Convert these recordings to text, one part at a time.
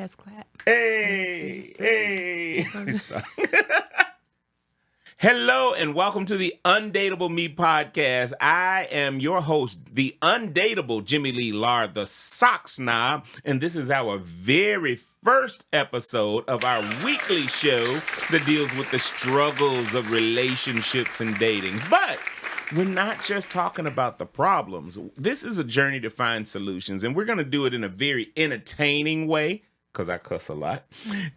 ass clap. Hey. Hello and welcome to the UnDateable Me podcast. I am your host, the undateable Lee Lard, the Sock Snob, and this is our very first episode of our weekly show that deals with the struggles of relationships and dating. But we're not just talking about the problems. This is a journey to find solutions, and we're going to do it in a very entertaining way, because I cuss a lot.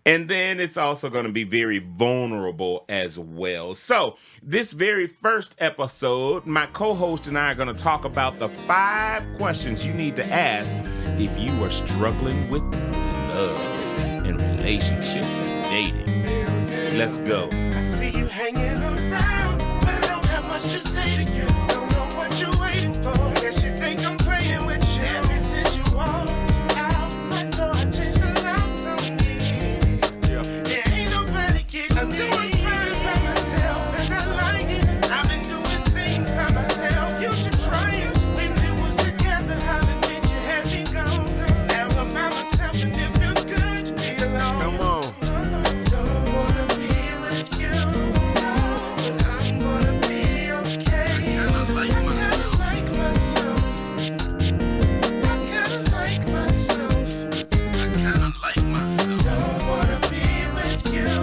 And then it's also going to be very vulnerable as well. So this very first episode, my co-host and I are going to talk about the 5 questions you need to ask if you are struggling with love and relationships and dating. Let's go. I see you hanging around, but I don't have much to say to you. Don't know what you're waiting for. Guess you think I'm playing with you. Ever since you walked out my door, I changed the locks on me. There ain't nobody getting I'm doing fine by myself, and I like it. I've been doing things by myself. You should try it. When we was together, how the did you have me gone? Now I'm by myself, and it feels good to be alone. Come on. Don't wanna be with you, but I'm gonna be okay. I kinda like myself. I kinda like myself. Don't wanna be with you,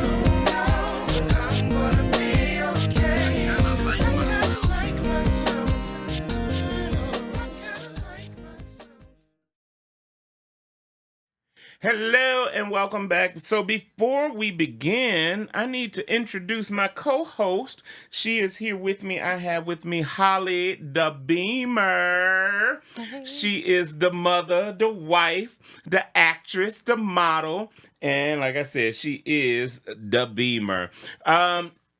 but I'm gonna be okay. I kinda like myself. I kinda like myself. Hello and welcome back. So before we begin, I need to introduce my co-host. She is here with me. I have with me Holly DaBeamer. She is the mother, the wife, the actress, the model, and like I said, she is DaBeamer.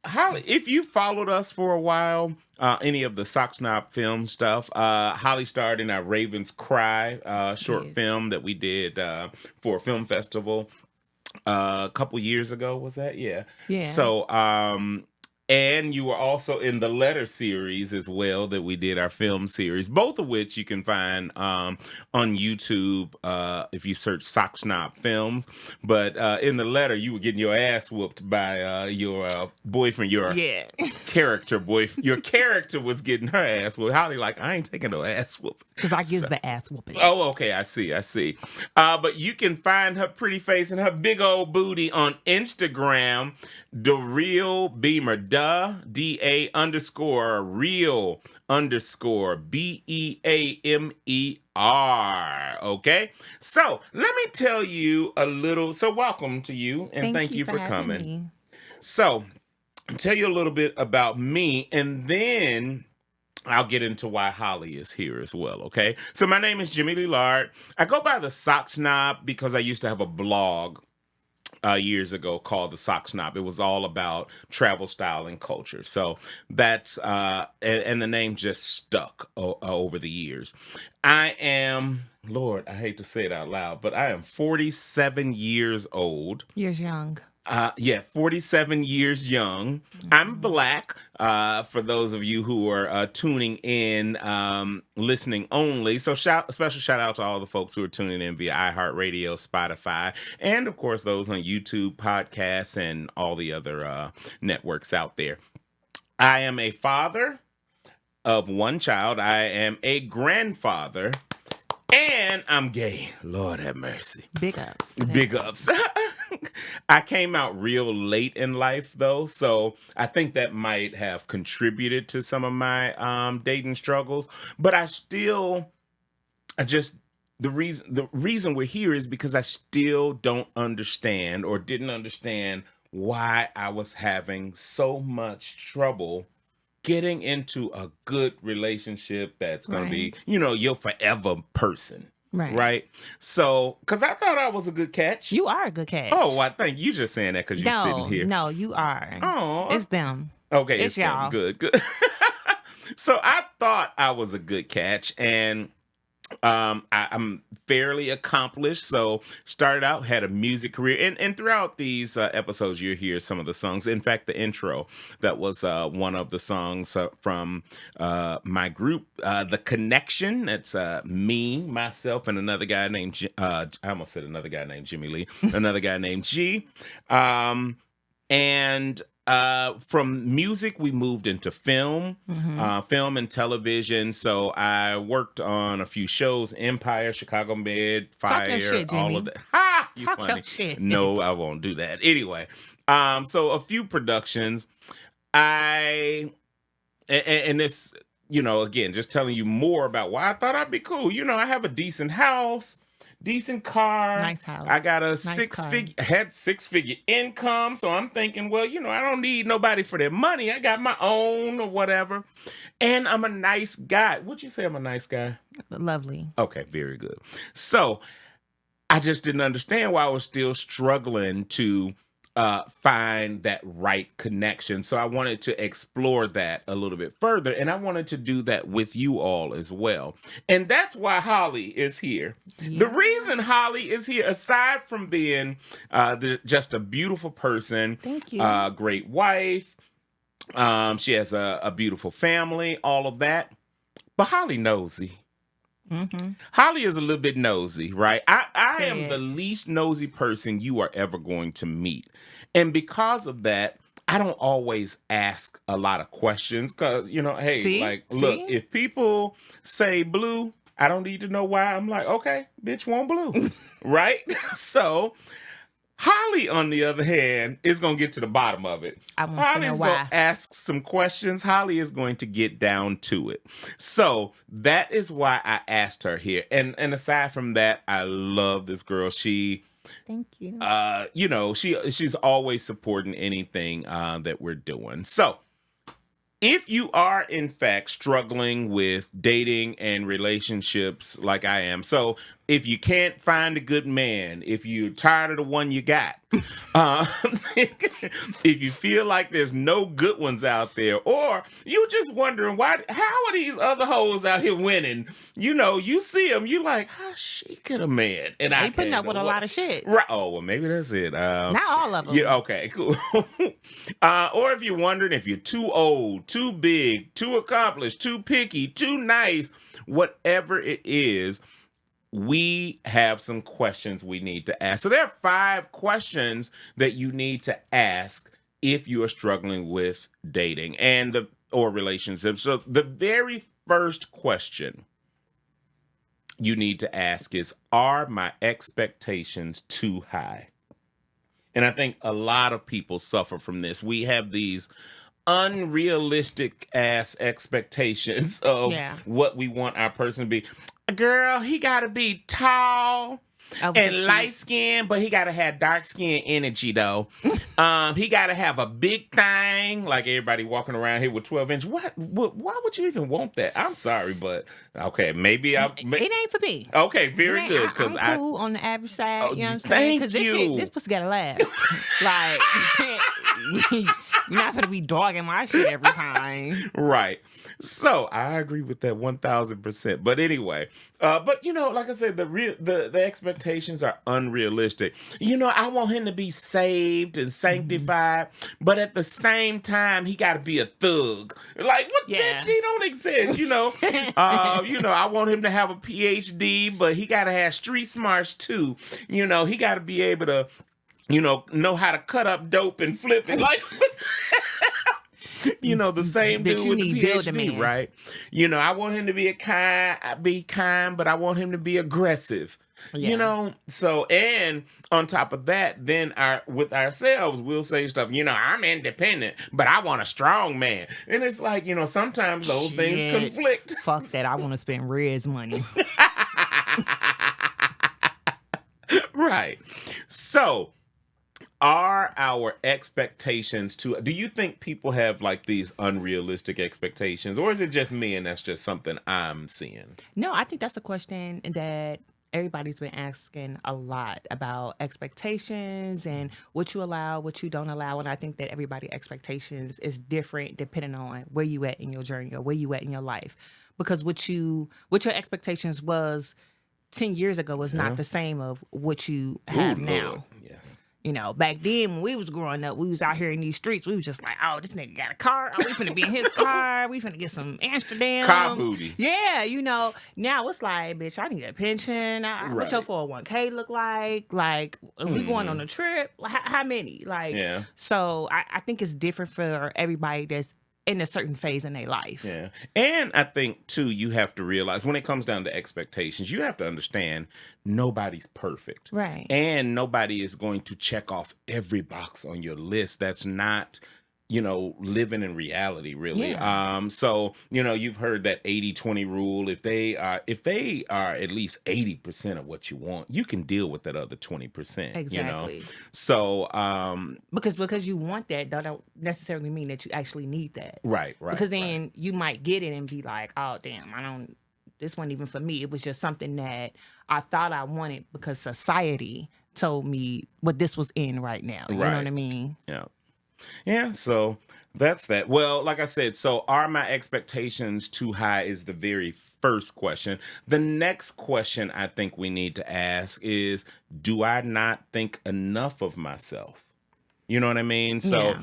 Holly, if you followed us for a while, any of the Sock Snob film stuff, Holly starred in our Raven's Cry short film that we did for a film festival a couple years ago. Was that? Yeah. So, and you were also in the Letter series as well that we did, our film series, both of which you can find on YouTube if you search Sock Snob Films. But in the Letter, you were getting your ass whooped by your boyfriend, your character boyfriend. Your character was getting her ass whooped. Holly like, I ain't taking no ass whooping. Because I gives the ass whooping. Oh, okay. I see. But you can find her pretty face and her big old booty on Instagram, The Real Beamer, DA _ real _ BEAMER. Okay. So let me tell you a little. So welcome to you and thank you for coming. Me. So I'll tell you a little bit about me and then I'll get into why Holly is here as well, okay? So my name is Lee Lard. I go by the Sock Snob because I used to have a blog years ago called the Sock Snob. It was all about travel, style, and culture. So that's, and the name just stuck over the years. I am, Lord, I hate to say it out loud, but I am 47 years old. You're young. 47 years young. I'm Black, for those of you who are tuning in, listening only. So special shout out to all the folks who are tuning in via iHeartRadio, Spotify, and of course those on YouTube, podcasts, and all the other networks out there. I am a father of one child. I am a grandfather. And I'm gay. Lord have mercy. Big ups. Big ups. I came out real late in life, though, so I think that might have contributed to some of my dating struggles. But the reason we're here is because I still don't understand or didn't understand why I was having so much trouble getting into a good relationship that's going to be, your forever person. Right. So, because I thought I was a good catch. You are a good catch. Oh, I think you just saying that because you're sitting here. No, you are. Oh. It's them. Okay, it's y'all. Them. Good. So I thought I was a good catch, and I'm fairly accomplished, so started out, had a music career, and throughout these episodes, you'll hear some of the songs. In fact, the intro, that was one of the songs from my group, The Connection. That's me, myself, and another guy named, I almost said another guy named Jimmy Lee, another guy named G. And from music, we moved into film, film and television. So I worked on a few shows: Empire, Chicago Med, Talk your Fire, shit, all Jimmy. of that. Ha! You Talk funny? your shit. No, I won't do that. Anyway, so a few productions. And this, again, just telling you more about why I thought I'd be cool. I have a decent house. Decent car. Nice house. I got a Nice six-figure income. So I'm thinking, well, I don't need nobody for their money. I got my own or whatever. And I'm a nice guy. Would you say I'm a nice guy? Lovely. Okay, very good. So I just didn't understand why I was still struggling to find that right connection. So I wanted to explore that a little bit further, and I wanted to do that with you all as well. And that's why Holly is here. Yeah. The reason Holly is here, aside from being just a beautiful person, thank you, great wife, she has a beautiful family, all of that, but Holly nosy. Mm-hmm. Holly is a little bit nosy, right? I am the least nosy person you are ever going to meet. And because of that, I don't always ask a lot of questions because, hey, look, if people say blue, I don't need to know why. I'm like, okay, bitch, want blue, right? So Holly, on the other hand, is going to get to the bottom of it. Holly's going to ask some questions. Holly is going to get down to it. So that is why I asked her here. And aside from that, I love this girl. Thank you. She's always supporting anything that we're doing. So if you are, in fact, struggling with dating and relationships like I am, so if you can't find a good man, if you're tired of the one you got, if you feel like there's no good ones out there, or you just wondering how are these other hoes out here winning? You see them, you like, how chic of a man, and I putting up with a lot of shit, right? Oh, well, maybe that's it. Not all of them. Yeah, okay, cool. Or if you're wondering if you're too old, too big, too accomplished, too picky, too nice, whatever it is, we have some questions we need to ask. So there are 5 questions that you need to ask if you are struggling with dating or relationships. So the very first question you need to ask is, are my expectations too high? And I think a lot of people suffer from this. We have these unrealistic ass expectations of what we want our person to be. Girl, he gotta be tall and light skinned, but he gotta have dark skin energy though. He gotta have a big thing, like everybody walking around here with 12 inch. Why would you even want that? I'm sorry, but okay, maybe it ain't for me. Okay, very good. Because I'm cool on the average side. Oh, you know what I'm saying? Because this pussy gotta last. Like, you're not gonna be dogging my shit every time. Right. So I agree with that 1000%. But anyway, like I said, the expectations are unrealistic. I want him to be saved and sanctified, but at the same time, he got to be a thug. Like, what? Bitch, he don't exist. I want him to have a PhD, but he got to have street smarts too. He got to be able to, know how to cut up dope and flip it. Like, the same dude with the PhD, right? I want him to be kind, but I want him to be aggressive. Yeah. So, and on top of that, then with ourselves, we'll say stuff, I'm independent, but I want a strong man. And it's like, sometimes those things conflict. Fuck that. I want to spend Red's money. Right. So, are our expectations do you think people have like these unrealistic expectations, or is it just me and that's just something I'm seeing? No, I think that's a question that everybody's been asking a lot about expectations and what you allow, what you don't allow. And I think that everybody's expectations is different depending on where you at in your journey or where you at in your life. because what your expectations was 10 years ago was not the same of what you have Ooh, now. Lord. Yes. You know, back then when we was growing up, we was out here in these streets. We was just like, oh, this nigga got a car. Oh, we finna be in his car. We finna get some Amsterdam. Car booty. Yeah, you know. Now it's like, bitch, I need a pension. What your 401k look like? Like, if we going on a trip, how many? Like, Yeah. so I think it's different for everybody that's in a certain phase in their life. Yeah. And I think, too, you have to realize when it comes down to expectations, you have to understand nobody's perfect. Right. And nobody is going to check off every box on your list. That's not, living in reality, really. Yeah. So, you've heard that 80-20 rule. If they are at least 80% of what you want, you can deal with that other 20%. Exactly. So, because you want that, that don't necessarily mean that you actually need that. right. Because then you might get it and be like, oh, damn, this wasn't even for me. It was just something that I thought I wanted because society told me what this was in right now. You know what I mean? Yeah. Yeah, so that's that. Well, like I said, so are my expectations too high is the very first question. The next question I think we need to ask is, do I not think enough of myself? You know what I mean? So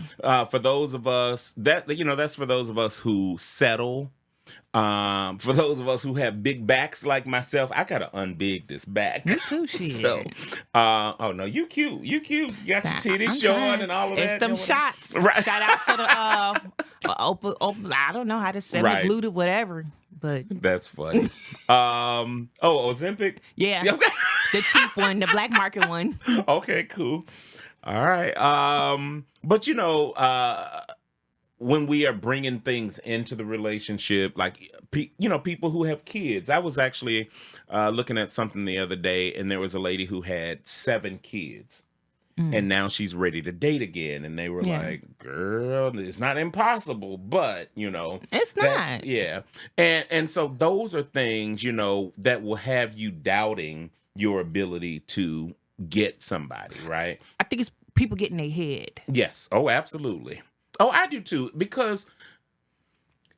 for those of us that's for those of us who settle. For those of us who have big backs like myself, I gotta unbig this back. Me too, shit. So, oh no, you cute. You got your titties showing and all of that. It's them shots. Right. Shout out to the open. I don't know how to say it, glued whatever, but that's funny. Ozempic. Yeah, Okay. the cheap one, the black market one. Okay, cool. All right. But when we are bringing things into the relationship, like, people who have kids. I was actually looking at something the other day, and there was a lady who had 7 kids. And now she's ready to date again. And they were like, girl, it's not impossible, but, It's not. Yeah. And so those are things, that will have you doubting your ability to get somebody, right? I think it's people getting their head. Yes. Oh, absolutely. Oh, I do too, because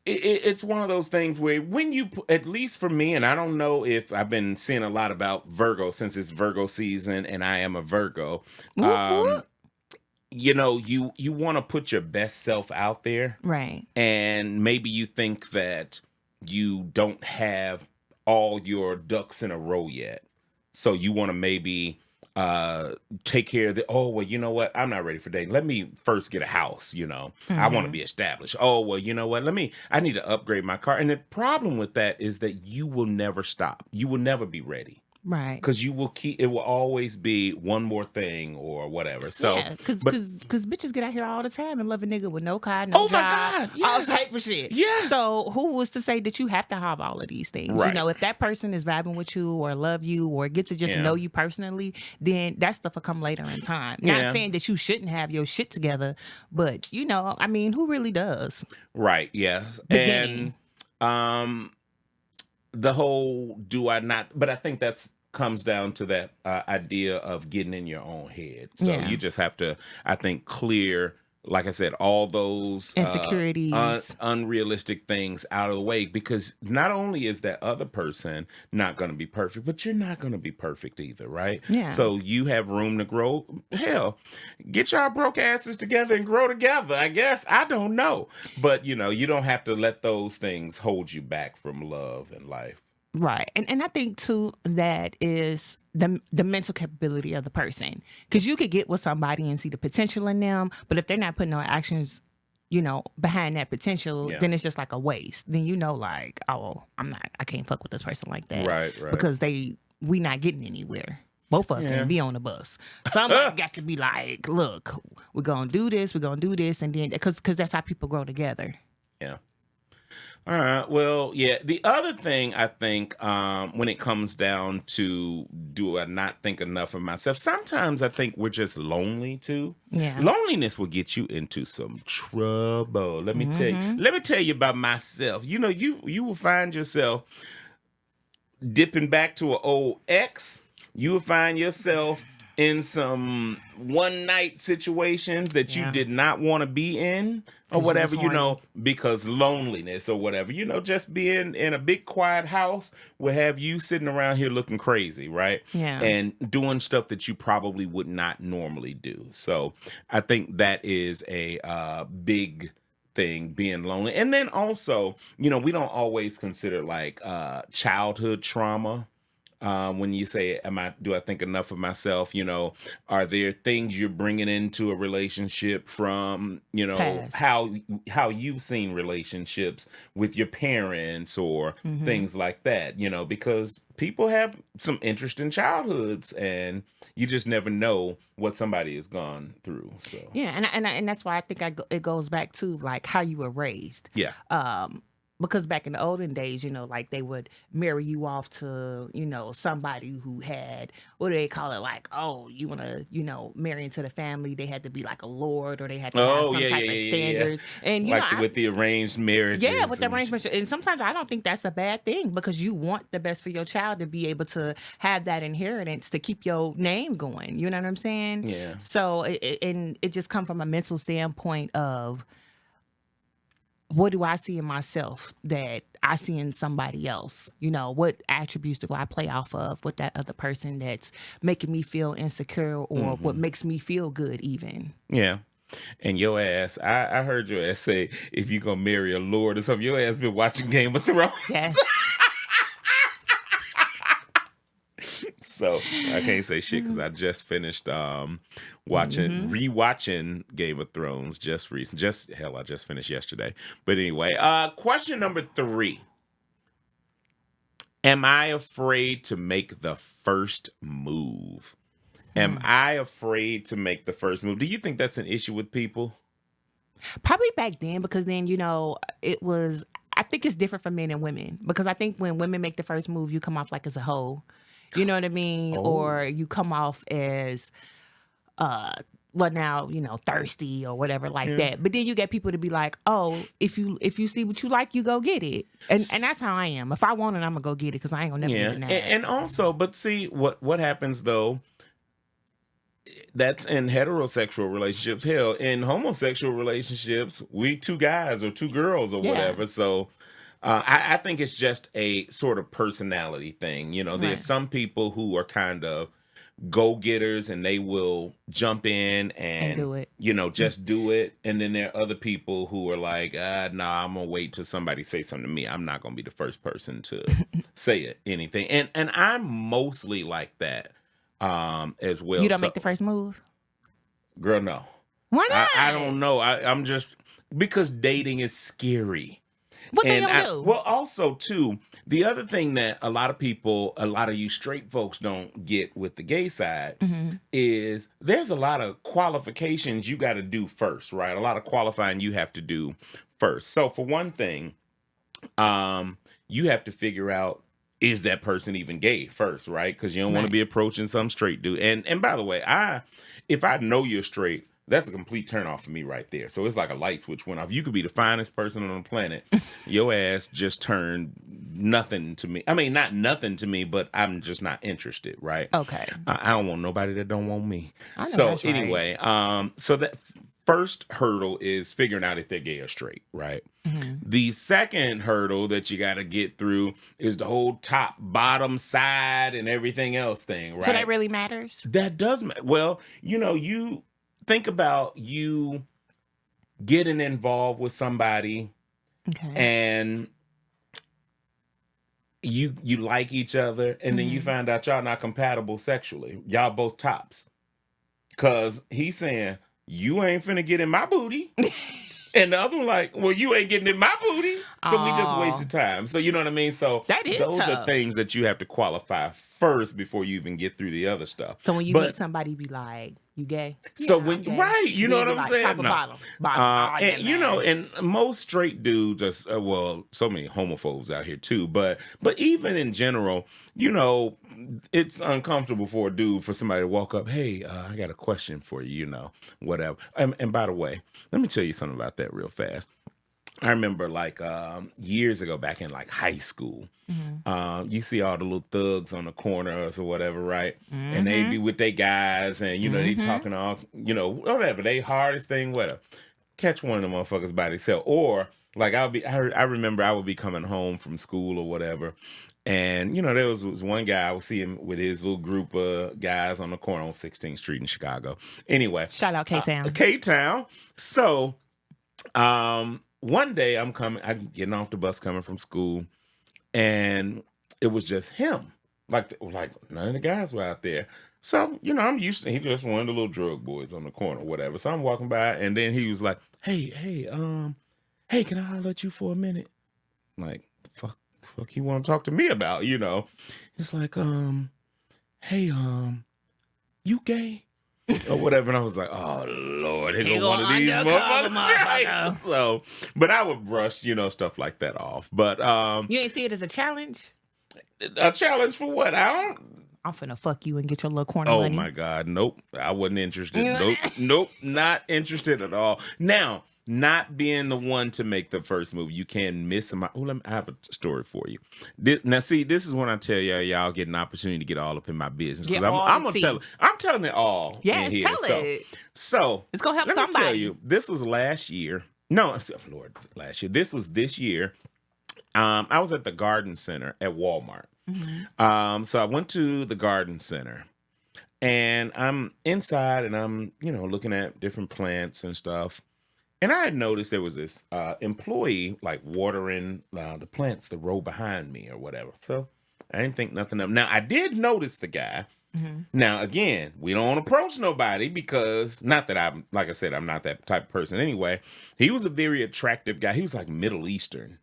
it's one of those things where when you, at least for me, and I don't know if I've been seeing a lot about Virgo since it's Virgo season and I am a Virgo. You want to put your best self out there. Right. And maybe you think that you don't have all your ducks in a row yet. So you want to maybe take care of you know what? I'm not ready for dating. Let me first get a house, I want to be established. Oh, well, you know what? I need to upgrade my car. And the problem with that is that you will never stop. You will never be ready. Right. Because it will always be one more thing or whatever. So, yeah, because bitches get out here all the time and love a nigga with no car, no job, my God, yes. all type of shit. Yes. So who was to say that you have to have all of these things? Right. If that person is vibing with you or love you or get to just know you personally, then that stuff will come later in time. Not saying that you shouldn't have your shit together, but who really does? Right. Yes. The game. The whole do I not, but I think comes down to that idea of getting in your own head. So you just have to, I think, clear, like I said, all those insecurities, unrealistic things out of the way, because not only is that other person not going to be perfect, but you're not going to be perfect either, right? Yeah. So you have room to grow. Hell, get y'all broke asses together and grow together, I guess. I don't know. But, you don't have to let those things hold you back from love and life. Right. And I think, too, that is the mental capability of the person. Because you could get with somebody and see the potential in them, but if they're not putting no actions, behind that potential, then it's just like a waste. Then like, oh, I can't fuck with this person like that. Right. Because we not getting anywhere. Both of us can be on the bus. Somebody got to be like, look, we're going to do this, and then, because that's how people grow together. Yeah. All right. Well, yeah. The other thing I think when it comes down to do I not think enough of myself, sometimes I think we're just lonely too. Yeah. Loneliness will get you into some trouble. Let me tell you. Let me tell you about myself. You will find yourself dipping back to an old ex. You will find yourself in some one night situations that you did not want to be in or whatever, because loneliness or whatever, just being in a big quiet house will have you sitting around here looking crazy, right? Yeah. And doing stuff that you probably would not normally do. So I think that is a big thing, being lonely. And then also, we don't always consider like childhood trauma. When you say, do I think enough of myself? Are there things you're bringing into a relationship from, Past. how you've seen relationships with your parents or things like that, because people have some interesting childhoods and you just never know what somebody has gone through. So Yeah, and that's why I think it goes back to like how you were raised. yeah. Because back in the olden days, like they would marry you off to, somebody who had, what do they call it? Like, oh, you want to, marry into the family. They had to be like a lord or they had to have some type of standards. And, like with the arranged marriages. Yeah, with the arrangement. And sometimes I don't think that's a bad thing because you want the best for your child to be able to have that inheritance to keep your name going. You know what I'm saying? Yeah. So, it just comes from a mental standpoint of, what do I see in myself that I see in somebody else? What attributes do I play off of with that other person that's making me feel insecure or what makes me feel good even? Yeah. And your ass, I heard your ass say, if you're going to marry a lord or something, your ass been watching Game of Thrones. Yes. So I can't say shit because I just finished rewatching Game of Thrones just recently. I just finished yesterday. But anyway, question number 3. Am I afraid to make the first move? Am I afraid to make the first move? Do you think that's an issue with people? Probably back then because then, it was, I think it's different for men and women because I think when women make the first move, you come off like as a hoe. You know what I mean? Oh. Or you come off as, thirsty or whatever like that. But then you get people to be like, oh, if you see what you like, you go get it. And that's how I am. If I want it, I'm gonna go get it because I ain't gonna never get it now. And also, but see what happens though. That's in heterosexual relationships. Hell, in homosexual relationships, we 2 guys or 2 girls or whatever. So. I think it's just a sort of personality thing. There's some people who are kind of go-getters and they will jump in and do it. Just do it. And then there are other people who are like, nah, I'm going to wait till somebody say something to me. I'm not going to be the first person to say anything. And I'm mostly like that as well. You don't make the first move? Girl, no. Why not? I don't know. I'm just, because dating is scary. What they gonna do? Well, also, too, the other thing that a lot of you straight folks don't get with the gay side is there's a lot of qualifications you got to do first, right? A lot of qualifying you have to do first. So, for one thing, you have to figure out, is that person even gay first, right? Because you don't want to be approaching some straight dude. And by the way, if I know you're straight, that's a complete turnoff for me right there. So it's like a light switch went off. You could be the finest person on the planet. Your ass just turned nothing to me. I mean, not nothing to me, but I'm just not interested, right? Okay. I don't want nobody that don't want me. I know So that's right. anyway, so that first hurdle is figuring out if they're gay or straight, right? The second hurdle that you got to get through is the whole top, bottom, side, and everything else thing, right? So that really matters? That does matter. Well, you think about you getting involved with somebody and you like each other and then you find out y'all not compatible sexually. Y'all both tops. Cause he's saying, you ain't finna get in my booty. And the other one like, well, you ain't getting in my booty. So we just wasted time. So you know what I mean? So that is those tough. are things that you have to qualify first before you even get through the other stuff. So when you meet somebody, be like, you gay? So Yeah, when I'm gay. right, you know what I'm like, saying? Top or No. bottom? And and most straight dudes are well, so many homophobes out here too. But even in general, it's uncomfortable for a dude for somebody to walk up. Hey, I got a question for you. Whatever. And by the way, let me tell you something about that real fast. I remember like years ago, back in like high school, you see all the little thugs on the corners or whatever, right? And they be with their guys, and you know they talking all, you know, whatever they hardest thing, whatever. Catch one of them motherfuckers by themselves, or like I remember I would be coming home from school or whatever, and you know there was one guy I would see him with his little group of guys on the corner on 16th Street in Chicago. Anyway, Shout out K-Town. K-Town. So, one day I'm getting off the bus coming from school, and it was just him. Like none of the guys were out there. So, you know, I'm used to, he just one of the little drug boys on the corner, whatever. So I'm walking by, and then he was like, hey, can I holler at you for a minute? I'm like, fuck you want to talk to me about, you know? It's like, hey, you gay? Or whatever. And I was like, oh, Lord, here go one of these motherfuckers. Right? So, but I would brush, you know, stuff like that off. But You ain't see it as a challenge? a challenge for what? I'm finna fuck you and get your little corner Oh money. my God, nope. I wasn't interested. Nope, not interested at all. Now, not being the one to make the first move, you can miss my. I have a story for you. Now, see, this is when I tell y'all get an opportunity to get all up in my business, because I'm gonna tell. I'm telling it all. Yes, in here. tell it. So It's gonna help let me somebody. tell you, this was last year. No, Lord, last year. This was this year. I was at the garden center at Walmart. So I went to the garden center, and I'm inside, and I'm, you know, looking at different plants and stuff. And I had noticed there was this employee like watering the plants, the row behind me or whatever. So I didn't think nothing of it. Now, I did notice the guy. Now, again, we don't approach nobody because, not that I'm, like I said, I'm not that type of person anyway. He was a very attractive guy. He was like Middle Eastern.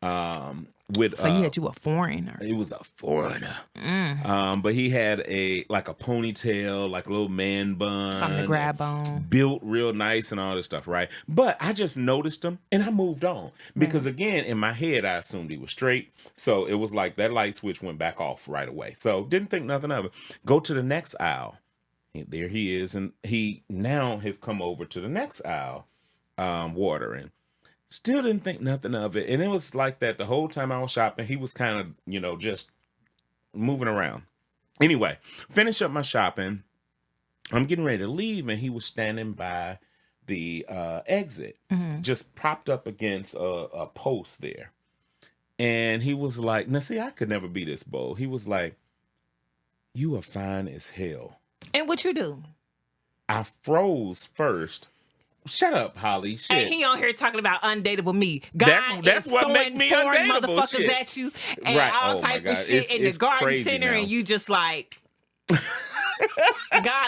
So you had you a foreigner. It was a foreigner. But he had a ponytail, like a little man bun. Something to grab on. Built real nice and all this stuff, right? But I just noticed him and I moved on. Because again, in my head, I assumed he was straight. So it was like that light switch went back off right away. So didn't think nothing of it. Go to the next aisle. And there he is. And he now has come over to the next aisle, watering. Still didn't think nothing of it. And it was like that the whole time I was shopping. He was kind of, you know, just moving around. Anyway, finish up my shopping. I'm getting ready to leave, and he was standing by the exit, just propped up against a post there. And he was like, now see, I could never be this bold. He was like, you are fine as hell. And what you do? I froze first. Shut up, Holly. Shit. And he on here talking about UnDateable Me. God That's is what throwing make me foreign undateable motherfuckers shit. at you and Right. all Oh my type God. of shit in the It's garden crazy center, now. and you just like, God,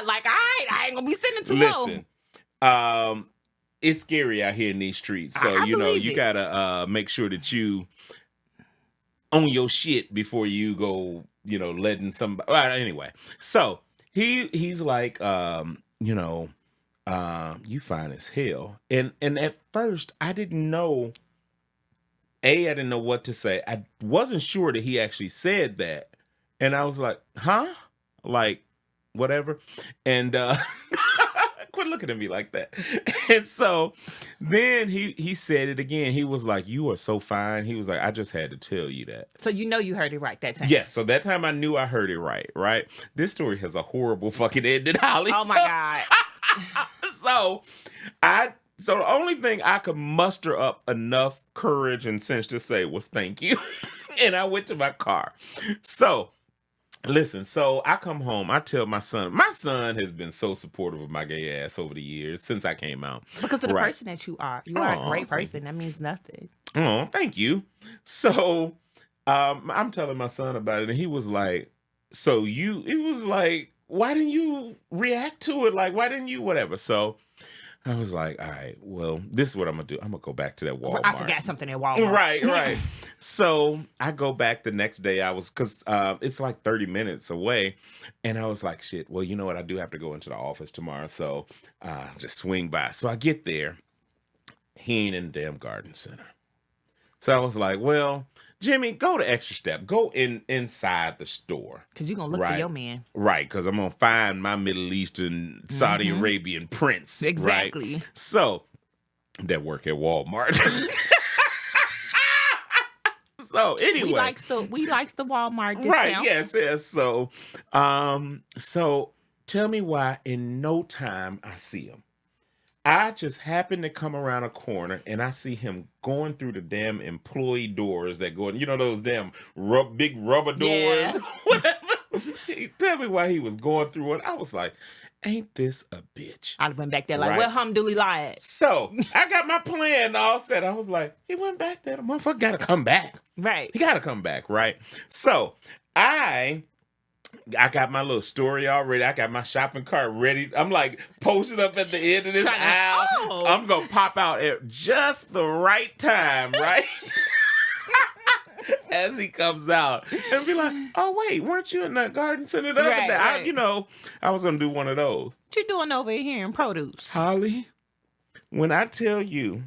like, all right, I ain't gonna be sending too long. It's scary out here in these streets. So, I you know, believe you it. gotta make sure that you own your shit before you go, you know, letting somebody. Well, anyway, so he's like, you know, you fine as hell. And at first I didn't know. I didn't know what to say. I wasn't sure that he actually said that. And I was like, huh? Like, whatever. And quit looking at me like that. And so then he said it again. He was like, you are so fine. He was like, I just had to tell you that. So you know you heard it right that time. Yes. So that time I knew I heard it right. This story has a horrible fucking ending, Holly. Oh my God. So the only thing I could muster up enough courage and sense to say was thank you. And I went to my car. So listen, so I come home, I tell my son has been so supportive of my gay ass over the years since I came out. Because of the Right. person that you are. You are a great person. That means nothing. Oh, thank you. So I'm telling my son about it, and he was like, why didn't you react to it? Like, why didn't you whatever? So I was like, all right, well, this is what I'm going to do. I'm going to go back to that Walmart. I forgot something at Walmart. Right. So I go back the next day. Because it's like 30 minutes away. And I was like, shit, well, you know what? I do have to go into the office tomorrow. So just swing by. So I get there. He ain't in the damn garden center. So I was like, well, Jimmy, go to Extra Step. Go inside the store. Because you're going to look for your man. Right, because I'm going to find my Middle Eastern, Saudi Arabian prince. Exactly. Right? So that work at Walmart. So anyway, we likes the Walmart discount. right? Yes. So, so tell me why in no time I see him. I just happen to come around a corner and I see him going through the damn employee doors that go in, those damn big rubber doors. Yeah. Whatever. Tell me why he was going through it. I was like, ain't this a bitch? I'd went back there like, Right. well, alhamdulillah at? So I got my plan all set. I was like, he went back there. The motherfucker got to come back. Right. He got to come back, right? So I got my little story already. I got my shopping cart ready. I'm like posted up at the end of this aisle. Oh. I'm going to pop out at just the right time, right? As he comes out and be like, oh, wait, weren't you in that garden center the other Right, day? right. I was going to do one of those. What you doing over here in produce? Holly, when I tell you,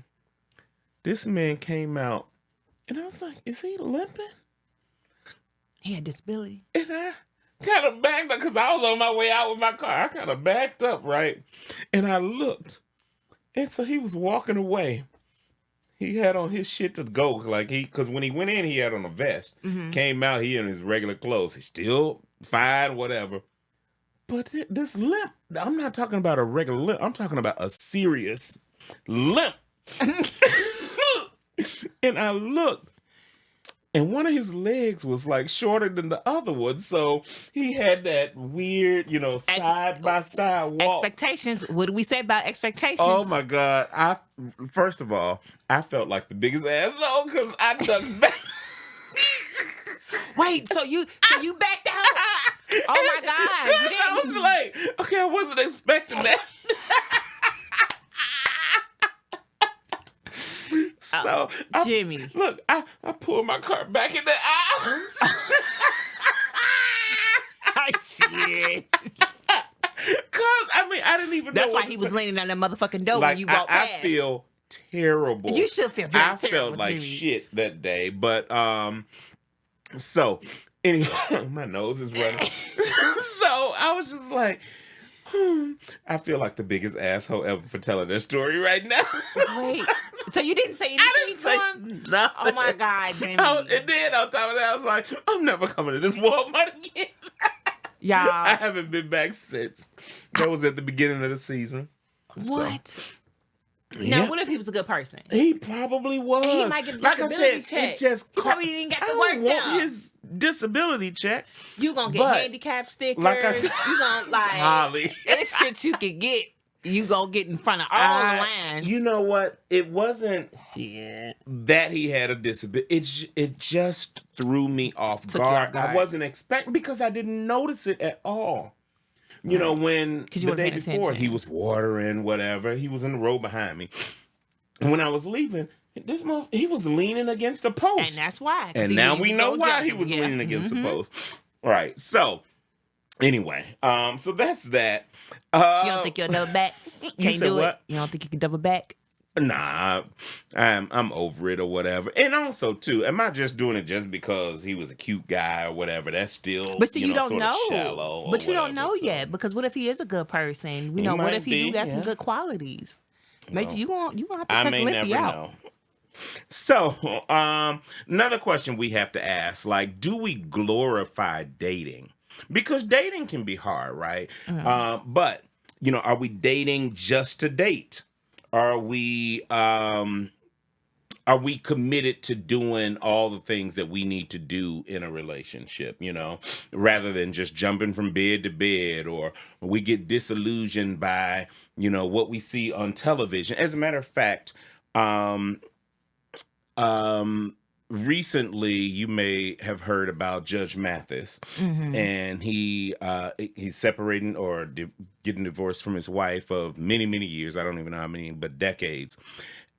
this man came out and I was like, is he limping? He had disability. And I kind of backed up because I was on my way out with my car. I kind of backed up, right? And I looked. And so he was walking away. He had on his shit to go. Because when he went in, he had on a vest. Mm-hmm. Came out, he in his regular clothes. He's still fine, whatever. But this limp, I'm not talking about a regular limp. I'm talking about a serious limp. And I looked. And one of his legs was like shorter than the other one. So he had that weird, side by side walk. Expectations. What do we say about expectations? Oh my God. First of all, I felt like the biggest asshole because I ducked back. Wait, so you backed out? Oh my God. You I was like, okay, I wasn't expecting that. So, Jimmy. I pulled my cart back in the aisles. Shit. Because, I didn't even know. That's why he was leaning on that motherfucking door when you walked past. I feel terrible. You should feel very I terrible, felt like Jimmy. shit that day. But, so, anyway, my nose is running. So, I was just like, I feel like the biggest asshole ever for telling this story right now. Wait, so you didn't say anything I didn't say to him? nothing. Oh my God, Jimmy. And then on top of that, I was like, I'm never coming to this Walmart again. Y'all. I haven't been back since. That was at the beginning of the season. What? So, Now, yeah. what if he was a good person? He probably was. And he might get a like I disability said, check. it just He probably didn't get I the don't work want done. his disability check. You gonna get But, handicap stickers. like I said, you gonna like Holly. it's shit you could get. You gonna get in front of all the lines. You know what? It wasn't that he had a disability. It just threw me off Took you off guard. guard. I wasn't expecting because I didn't notice it at all. You know, when 'Cause you the day weren't before paying attention. he was watering, whatever. He was in the row behind me. And when I was leaving, he was leaning against a post. And that's why. 'cause And he now knew we you know gonna why judge he him. was Yeah. leaning against Mhm. the post. Right. So anyway, so that's that. You don't think you'll double back? Can't said do what? it. You don't think you can double back? Nah, I'm over it or whatever. And also too, am I just doing it just because he was a cute guy or whatever? That's still, But see, you don't sort of know. shallow or But you don't whatever, know so. yet because what if he is a good person? He What might if he do be, got some yeah. good qualities? Maybe Well, you gonna have to I test may Lippy never out. know. So, another question we have to ask, like, do we glorify dating? Because dating can be hard, right? But, are we dating just to date? Are we committed to doing all the things that we need to do in a relationship, rather than just jumping from bed to bed, or we get disillusioned by, what we see on television? As a matter of fact, recently you may have heard about Judge Mathis, and he's separating or getting divorced from his wife of many, many years. I don't even know how many, but decades.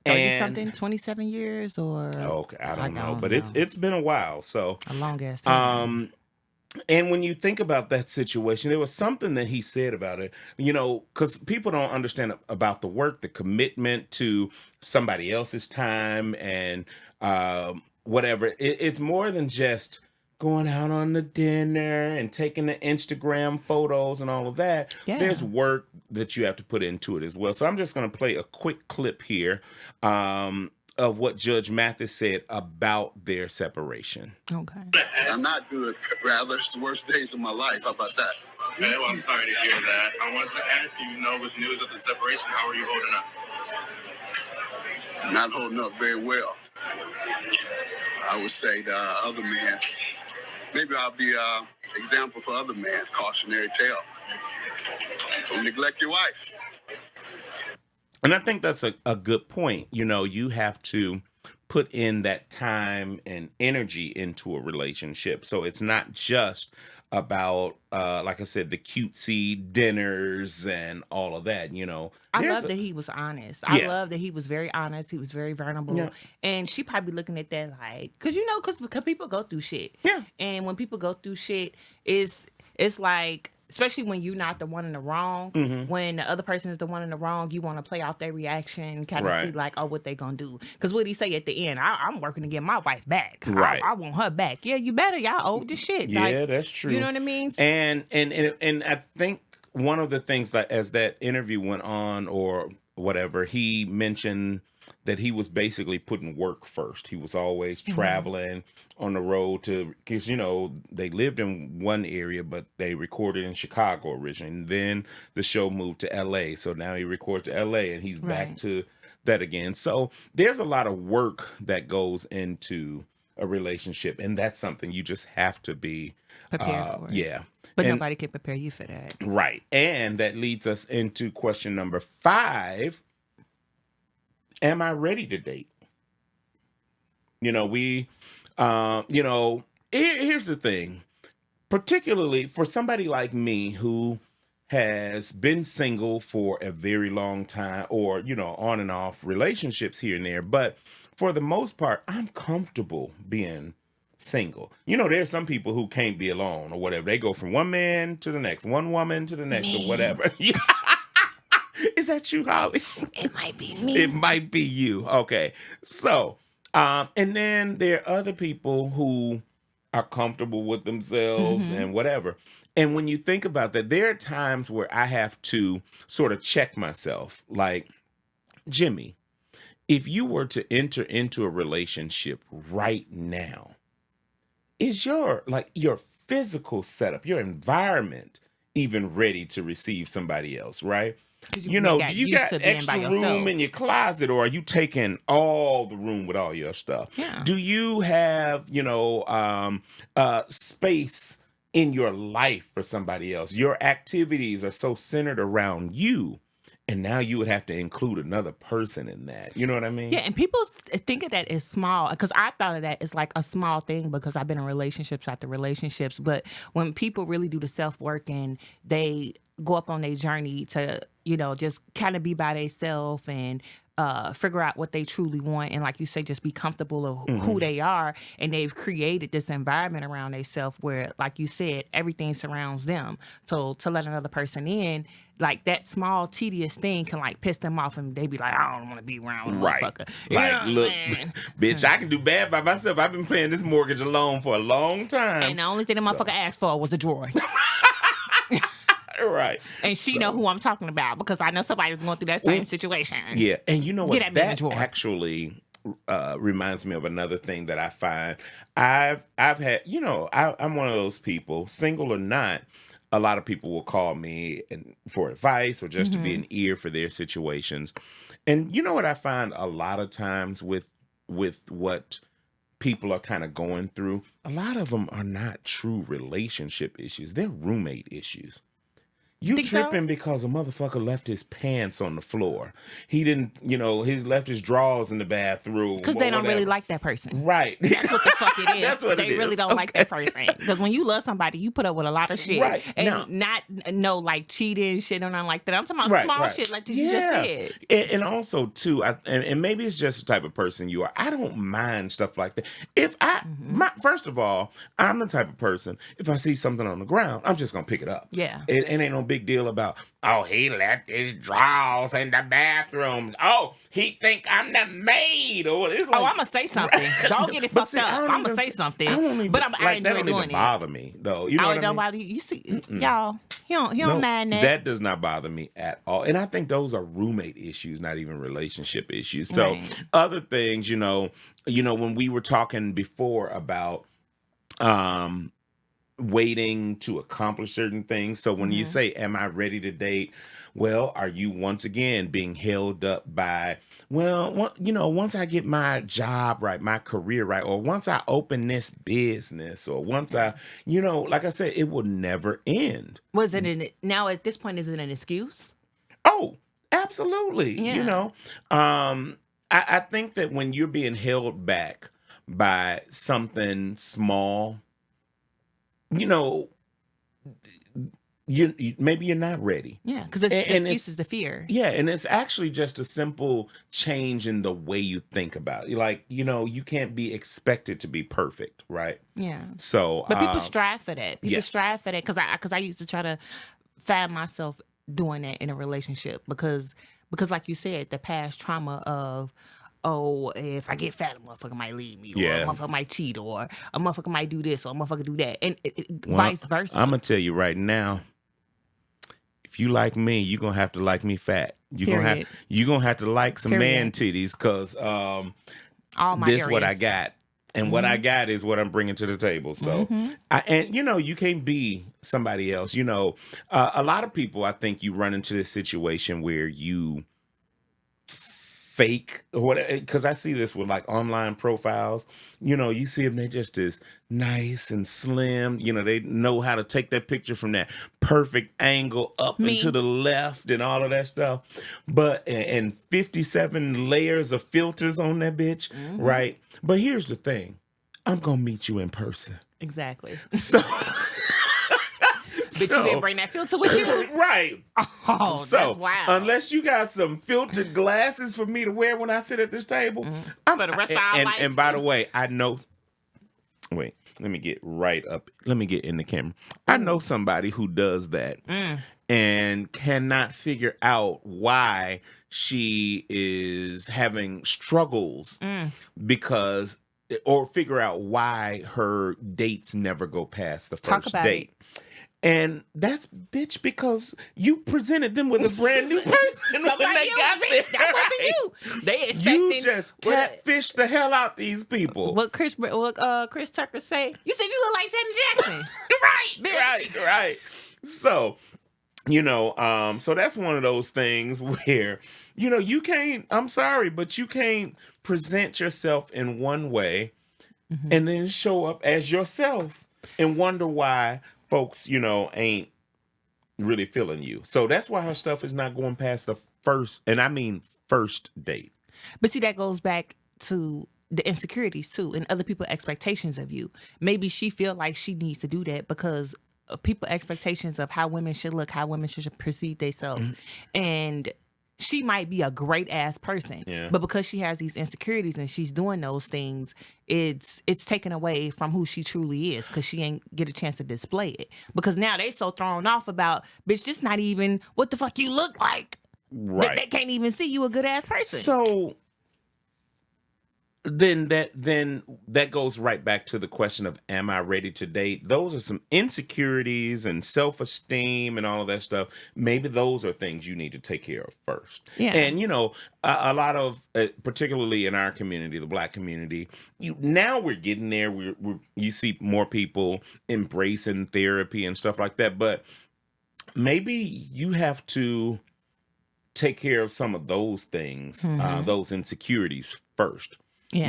27 years or Okay, I don't know, but know. it's been a while. So a long ass time. and when you think about that situation, there was something that he said about it, because people don't understand about the work, the commitment to somebody else's time and whatever. It's more than just going out on the dinner and taking the Instagram photos and all of that, Yeah. there's work that you have to put into it as well. So I'm just going to play a quick clip here of what Judge Mathis said about their separation. Okay. I'm not good, rather. It's the worst days of my life. How about that? Okay, well, I'm sorry to hear that. I wanted to ask you, with news of the separation, how are you holding up? Not holding up very well. I would say the other man, maybe I'll be an example for other men, cautionary tale. Don't neglect your wife. And I think that's a good point. You have to put in that time and energy into a relationship. So it's not just about, like I said, the cutesy dinners and all of that, I love that he was honest. I Yeah. love that he was very honest. He was very vulnerable. Yeah. And she probably looking at that like, because people go through shit. Yeah. And when people go through shit, it's like, especially when you're not the one in the wrong, when the other person is the one in the wrong, you want to play off their reaction, kind of Right. see like, oh, what they gonna do. Because what he say at the end, I'm working to get my wife back. Right. I want her back. Yeah, you better. Y'all owe this shit. Yeah, Like, that's true. You know what I mean? And I think one of the things that as that interview went on or whatever, he mentioned that he was basically putting work first. He was always traveling on the road because, they lived in one area, but they recorded in Chicago originally. And then the show moved to LA. So now he records to LA and he's back Right. to that again. So there's a lot of work that goes into a relationship. And that's something you just have to be Prepared for it. Yeah. But And- nobody can prepare you for that. Right. And that leads us into question number 5. Am I ready to date? Here's the thing. Particularly for somebody like me who has been single for a very long time or, on and off relationships here and there. But for the most part, I'm comfortable being single. There's some people who can't be alone or whatever. They go from one man to the next, one woman to the next or whatever. Is that you, Holly? It might be me. It might be you. Okay. So, and then there are other people who are comfortable with themselves and whatever. And when you think about that, there are times where I have to sort of check myself. Like, Jimmy, if you were to enter into a relationship right now, is your physical setup, your environment even ready to receive somebody else, right? 'Cause Do you got you used got to being extra by yourself. room in your closet, or are you taking all the room with all your stuff? Yeah. Do you have, space in your life for somebody else? Your activities are so centered around you, and now you would have to include another person in that. You know what I mean? Yeah, and people think of that as small because I thought of that as like a small thing because I've been in relationships after relationships. But when people really do the self work and they go up on their journey to, just kind of be by themselves and figure out what they truly want, and like you say, just be comfortable of who they are, and they've created this environment around themselves where, like you said, everything surrounds them. So to let another person in, like that small tedious thing can like piss them off, and they be like, I don't want to be around a Right. motherfucker. You know Like, what I'm look, saying? bitch, I can do bad by myself. I've been paying this mortgage alone for a long time. And the only thing the motherfucker asked for was a drawer. Right. And she know who I'm talking about because I know somebody was going through that same situation. Yeah, and you know what? Get that man in the That drawer. actually reminds me of another thing that I find. I've had, I'm one of those people, single or not. A lot of people will call me for advice or just to be an ear for their situations. And you know what I find a lot of times with what people are kind of going through? A lot of them are not true relationship issues. They're roommate issues. You Think so? tripping because a motherfucker left his pants on the floor. He didn't, he left his drawers in the bathroom. Because or they don't really whatever. like that person. Right. That's what the fuck it is. That's what they it really is. don't like that person. Because when you love somebody, you put up with a lot of shit. Right. And Now- not no like cheating shit or nothing like that. I'm talking about Right, small right. shit like you just said. And also too, and maybe it's just the type of person you are. I don't mind stuff like that. If first of all, I'm the type of person, if I see something on the ground, I'm just gonna pick it up. Yeah. It ain't no big deal about, oh, he left his drawers in the bathroom. Oh, he think I'm the maid. Or it's like, I'm gonna say something. Don't get it But fucked see, I up. don't I'm gonna even say see- something. I don't even, But I like, enjoy that don't doing even it. bother me, though. You know what I mean? Nobody. You see, y'all. He don't No, mind that. that does not bother me at all. And I think those are roommate issues, not even relationship issues. So Right. other things, when we were talking before about waiting to accomplish certain things. So when you say, am I ready to date? Well, are you once again being held up by, once I get my job right, my career right, or once I open this business, or once I, like I said, it will never end. Was it now at this point? Is it an excuse? Oh, absolutely. Yeah. I think that when you're being held back by something small, maybe you're not ready. Yeah, because the And excuse is the fear. Yeah, and it's actually just a simple change in the way you think about it. Like, you can't be expected to be perfect, right? Yeah. So, But people strive for that. People yes. strive for that because I used to try to find myself doing that in a relationship because like you said, the past trauma of, oh, if I get fat, a motherfucker might leave me, or Yeah. a motherfucker might cheat, or a motherfucker might do this, or a motherfucker do that, and vice versa. I'm gonna tell you right now, if you like me, you're gonna have to like me fat. You're gonna have to like some man titties, because All my this what I areas. got. And what I got is what I'm bringing to the table. So, you can't be somebody else. A lot of people, I think you run into this situation where you fake, or whatever, because I see this with like online profiles. You see them, they're just as nice and slim. They know how to take that picture from that perfect angle up and to the left and all of that stuff. But, and 57 layers of filters on that bitch, right? But here's the thing. I'm going to meet you in person. Exactly. So... But you didn't bring that filter with you. Right. Oh, that's wild. Unless you got some filtered glasses for me to wear when I sit at this table, For the rest of our life. And by the way, I know. Wait, let me get right up. Let me get in the camera. I know somebody who does that and cannot figure out why she is having struggles because, or figure out why her dates never go past the Talk first about date. And that's, bitch, because you presented them with a brand new person when they got there. That wasn't you. They expecting You just catfished the hell out these people. What Chris Tucker say? You said you look like Janet Jackson. Right. So, so that's one of those things where, you can't, I'm sorry, but you can't present yourself in one way and then show up as yourself and wonder why folks, ain't really feeling you. So that's why her stuff is not going past the first date. But see, that goes back to the insecurities too, and other people's expectations of you. Maybe she feel like she needs to do that because of people expectations of how women should look, how women should perceive themselves, and she might be a great ass person, but because she has these insecurities and she's doing those things, it's taken away from who she truly is because she ain't get a chance to display it. Because now they so thrown off about, bitch, this not even what the fuck you look like. Right. They can't even see you a good ass person. So then that goes right back to the question of, am I ready to date? Those are some insecurities and self-esteem and all of that stuff. Maybe those are things you need to take care of first. Yeah. And a lot of, particularly in our community, the Black community, now we're getting there. You see more people embracing therapy and stuff like that. But maybe you have to take care of some of those things, those insecurities first. Yeah.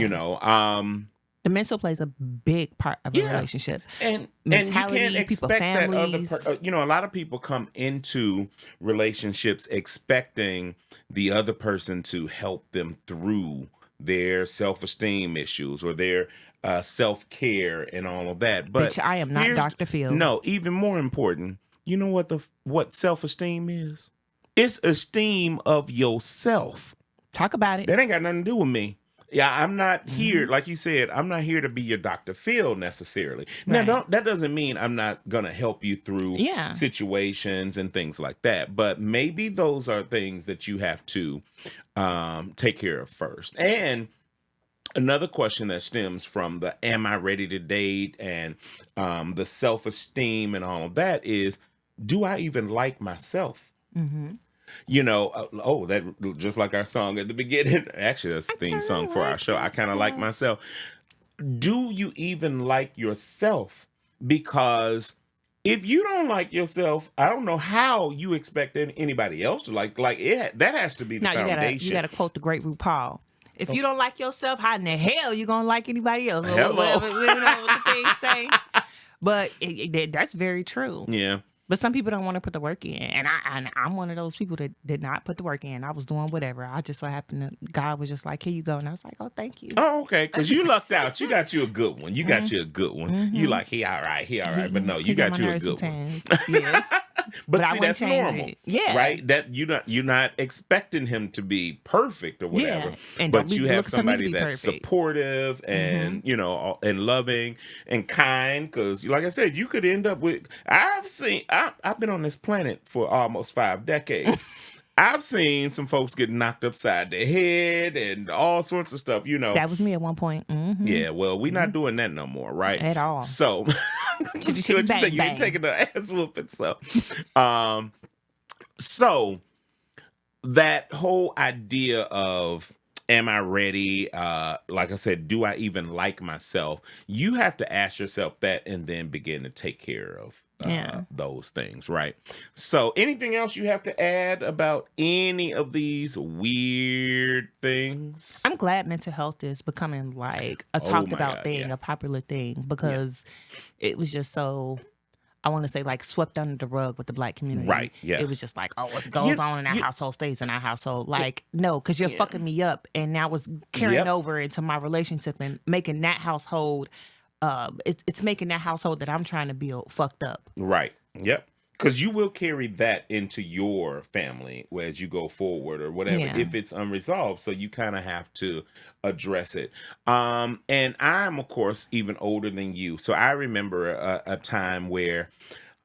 The mental plays a big part of a relationship. And mentality, you can't people, expect families. that a lot of people come into relationships expecting the other person to help them through their self-esteem issues or their self-care and all of that. But Bitch, I am not Dr. Phil. No, even more important, you know what self-esteem is? It's esteem of yourself. Talk about it. That ain't got nothing to do with me. Yeah, I'm not here, like you said, I'm not here to be your Dr. Phil necessarily. Right. Now, that doesn't mean I'm not going to help you through Yeah. situations and things like that. But maybe those are things that you have to take care of first. And another question that stems from the am I ready to date and the self-esteem and all of that is, do I even like myself? Mm-hmm. You know, that just like our song at the beginning. Actually, that's the theme song for our show. I kind of like myself. Do you even like yourself? Because if you don't like yourself, I don't know how you expect anybody else to like it. That has to be the foundation. You gotta quote the great RuPaul. If you don't like yourself, how in the hell you gonna like anybody else? Or Hello. whatever, you know what the things say. But that's very true. Yeah. But some people don't want to put the work in, and I'm one of those people that did not put the work in. I was doing whatever. I just so happened to, God was just like, here you go, and I was like, oh, thank you. Oh, okay, because you lucked out. You got you a good one. You got you a good one. You like, he all right. But no, you got you a good one. Yeah. But I see, wouldn't that's change normal. it. Yeah. Right? That you're not expecting him to be perfect or whatever. Yeah. And but don't be you have looking for me to somebody be that's perfect. supportive and, and loving and kind. Because, like I said, you could end up with. I've been on this planet for almost 5 decades. I've seen some folks get knocked upside their head and all sorts of stuff, That was me at one point. Mm-hmm. Yeah, well, we're not doing that no more, right? At all. So, Chitty, bang, you ain't bang. taking the ass whooping. So that whole idea of am I ready? Like I said, do I even like myself? You have to ask yourself that and then begin to take care of those things, right? So anything else you have to add about any of these weird things? I'm glad mental health is becoming like a Oh talked my about God, thing, yeah. a popular thing, because it was just so, I want to say, like swept under the rug with the Black community. Right, yes. It was just like, oh, what goes on in our household stays in our household. Like, no, because you're fucking me up. And now it's carrying over into my relationship and making that household, it's making that household that I'm trying to build fucked up. Right. Yep. Because you will carry that into your family as you go forward or whatever, if it's unresolved. So you kind of have to address it. And I'm, of course, even older than you. So I remember a time where,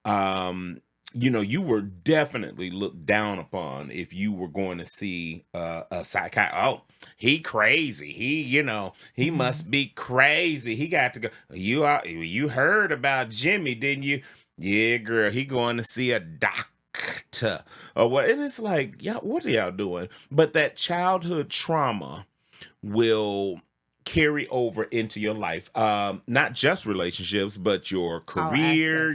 you were definitely looked down upon if you were going to see a psychiatrist. Oh, he crazy. He must be crazy. He got to go. You heard about Jimmy, didn't you? Yeah, girl, he going to see a doctor or what? And it's like, what are y'all doing? But that childhood trauma will carry over into your life, not just relationships, but your career,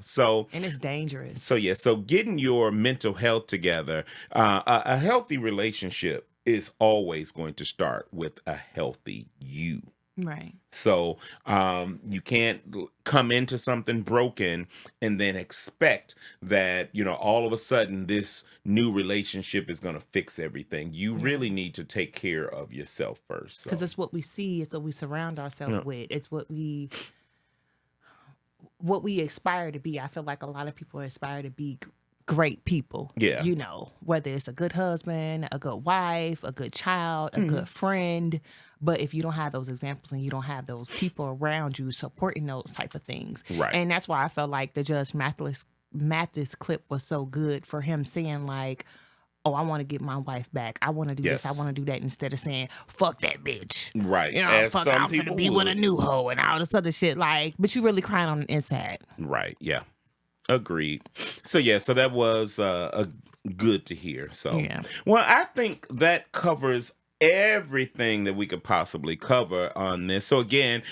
So, and it's dangerous. So getting your mental health together, a healthy relationship is always going to start with a healthy you. Right. So you can't come into something broken and then expect that, all of a sudden this new relationship is going to fix everything. You really need to take care of yourself first. Because it's what we see. It's what we surround ourselves with. It's what we aspire to be. I feel like a lot of people aspire to be great people. Yeah. Whether it's a good husband, a good wife, a good child, a good friend. But if you don't have those examples and you don't have those people around you supporting those type of things. Right. And that's why I felt like the Judge Mathis clip was so good for him saying like, oh, I want to get my wife back. I want to do this. I want to do that, instead of saying, fuck that bitch. Right. Fuck, I'm finna be with a new hoe and all this other shit. Like, but you really crying on the inside. Right. Yeah. Agreed. So that was a good to hear. So, well, I think that covers everything that we could possibly cover on this. So again,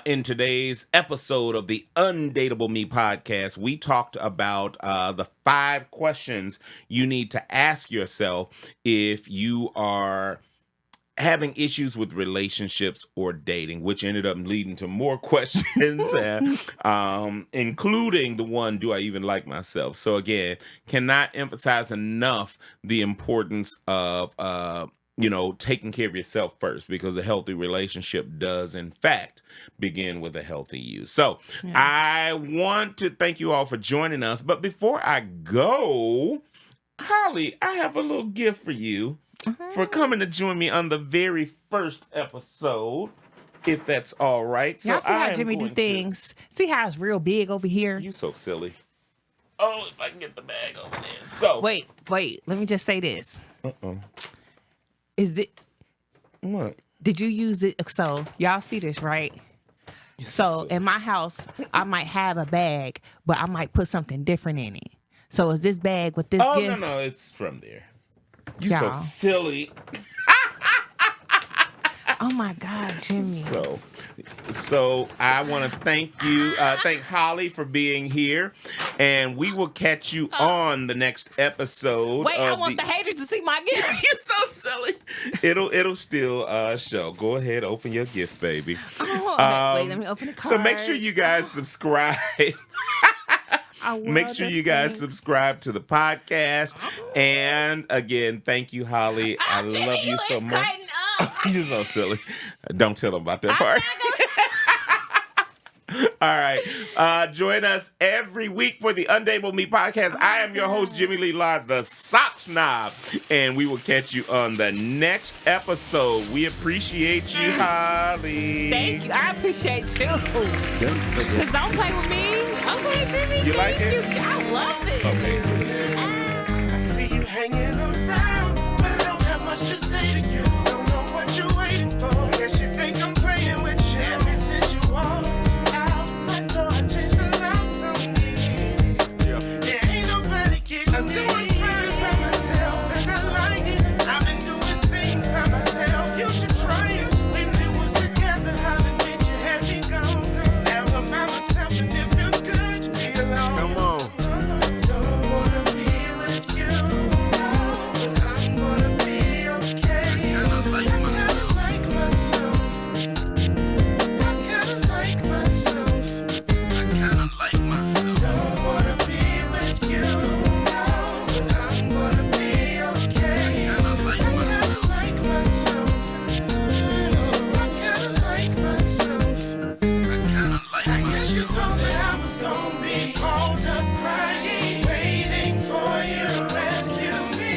in today's episode of the UnDateable Me podcast, we talked about the 5 questions you need to ask yourself if you are having issues with relationships or dating, which ended up leading to more questions, including the one, do I even like myself? So again, cannot emphasize enough the importance of, taking care of yourself first, because a healthy relationship does, in fact, begin with a healthy you. So I want to thank you all for joining us. But before I go, Holly, I have a little gift for you. for coming to join me on the very first episode, if that's all right. Y'all see I how am Jimmy do going to- things? See how it's real big over here? You so silly. Oh, if I can get the bag over there. So Wait. Let me just say this. Is it? what? Did you use it? So y'all see this, right? So in my house, I might have a bag, but I might put something different in it. So is this bag with this Oh gift? no, it's from there. You so Y'all. silly. Oh my God, Jimmy. So I want to thank you, thank Holly for being here, and we will catch you on the next episode. Wait, I of want the haters to see my gift. You're so silly. It'll still show. Go ahead, open your gift, baby. Oh, wait, let me open the card. So make sure you guys subscribe. Make sure you guys subscribe to the podcast. And again, thank you, Holly. I love you so much. You're so silly. Don't tell them about that part. All right. Join us every week for the UnDateable Me podcast. I am your host, Jimmy Lee Lard, the Sock Snob. And we will catch you on the next episode. We appreciate you, Holly. Thank you. I appreciate you. Because don't play with me. Okay, Jimmy. You like thank it? you. I love it. Okay. I see you hanging around, but I don't have much to say to you. Don't know what you're waiting for. Guess you think I'm playing with you. Ever since you walked out my door, I changed the locks on me. There ain't nobody getting me. I'm doing fine by myself, and I like it. I've been doing things by myself. You should try it. When we was together, how it made you had me gone. Now I'm by myself, and it feels good to be alone. Come on. Don't wanna be with you, but I'm gonna be okay. I kinda like myself. I kinda like myself. Don't wanna be with you, but I'm gonna be okay. I kinda like myself. I kinda like myself. I guess you thought that I was gonna be hold up crying, waiting for you to rescue me.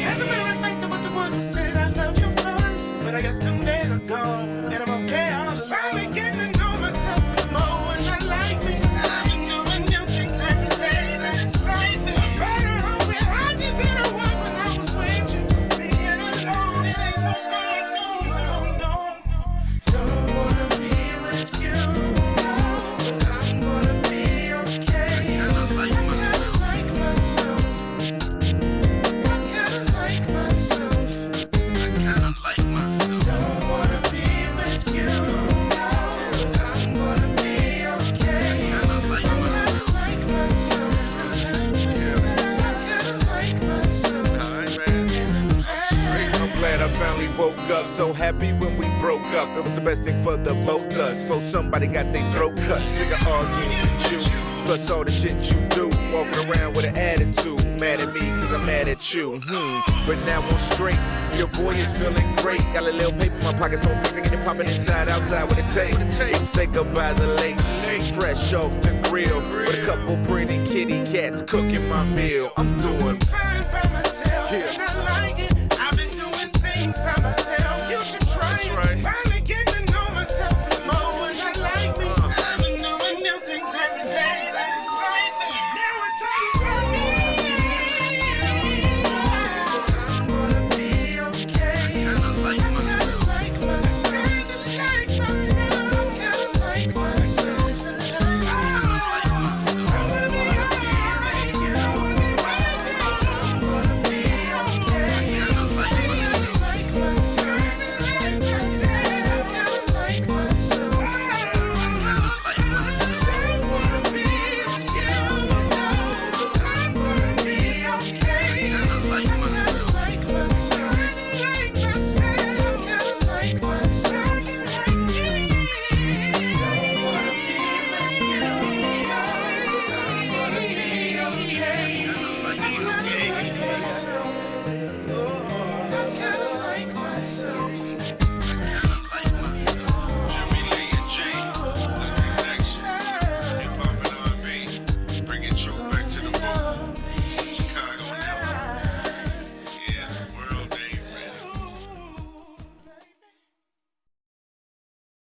As a matter of fact, I was the one who said I love you first, but I guess 2 days ago, and I'm okay all alone. Finally getting to know myself some more, and I like me. I've been doing new things every day that excite me. I'm better off without you than I was when I was with you. 'Cause being alone, it ain't so bad, no. Don't wanna be with you, but I'm gonna be okay. I kinda like myself. I kinda like myself. Don't wanna be with you, but I'm gonna be okay. I kinda like myself. I kinda like myself. All right, man. I'm glad I finally woke up. So happy when we broke up. It was the best thing for the both of us. Before somebody got their throat cut. Sick of arguing with you. Plus all the shit you do. Walking around with an attitude. Mad at me cause I'm mad at you. But now I'm straight. Your boy is feeling great. Got a little paper in my pocket so quick I get it popping inside, outside with a tape. Let's say goodbye to the lake. Fresh off the grill. With a couple pretty kitty cats cooking my meal. I'm doing Fine by myself.